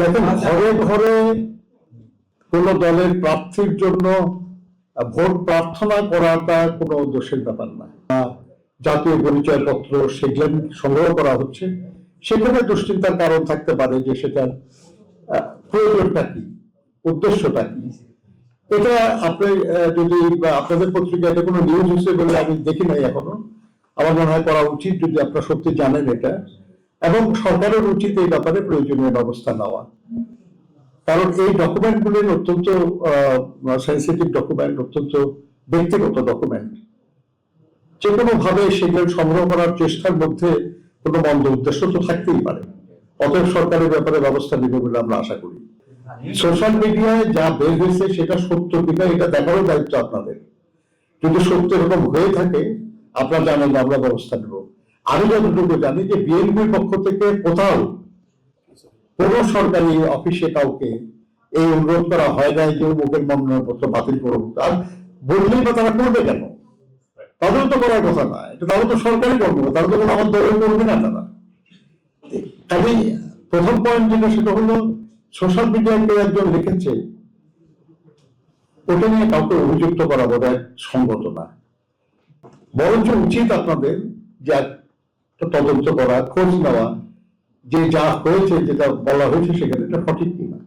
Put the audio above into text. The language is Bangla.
দেখেন, ঘরে ঘরে কোন দলের প্রার্থীর জন্য ভোট প্রার্থনা করাটা কোনো দোষের ব্যাপার না। জাতীয় পরিচয়পত্র সেগুলো সংগ্রহ করা হচ্ছে, সেখানে দুশ্চিন্তার কারণ থাকতে পারে যে সেটার প্রয়োজনটা কি, উদ্দেশ্যটা কি। এটা আপনি যদি আপনাদের পত্রিকায় এটা কোনো নিউজ হিসেবে বলে আমি দেখি নাই এখনো, আমার মনে হয় করা উচিত যদি আপনারা সত্যি জানেন এটা, এবং সরকারের উচিত এই ব্যাপারে প্রয়োজনীয় ব্যবস্থা নেওয়া। কারণ এই ডকুমেন্টগুলির অত্যন্ত সেন্সিটিভ ডকুমেন্ট, অত্যন্ত ব্যক্তিগত ডকুমেন্ট। যে কোনো ভাবে সেগুলো সংগ্রহ করার চেষ্টার মধ্যে কোনো মন্দ উদ্দেশ্য তো থাকতেই পারে। অতএব সরকারের ব্যাপারে ব্যবস্থা নেবে বলে আমরা আশা করি। সোশ্যাল মিডিয়ায় যা বের হয়েছে সেটা সত্য কিনা এটা দেখারও দায়িত্ব আপনাদের। যদি সত্য এরকম হয়ে থাকে আপনারা জানেন আমরা ব্যবস্থা নেব। আমি যতটুকু জানি যে বিএনপির পক্ষ থেকে কোথাও কোন সরকারি অফিসে কাউকে এই অনুরোধ করা হয় নাই যে মুখের মনোনয়নপত্র বাতিল করুন। আর বললেই বা তারা করবে কেন? তাদের তো করার কথা না, এটা তারা তো সরকারি কর্মকর্তা, তারা তো কোনো আমার দলের করবে না তারা। কাজেই প্রথম পয়েন্ট যেটা সেটা হলো সোশ্যাল মিডিয়ায় কেউ একজন লিখেছে, ওটা নিয়ে কাউকে অভিযুক্ত করা বোধ হয় সঙ্গত না। বরঞ্চ উচিত আপনাদের যে তদন্ত করা, খোঁজ নেওয়া যে যা হয়েছে, যেটা বলা হয়েছে সেখানে এটা সঠিক কিনা।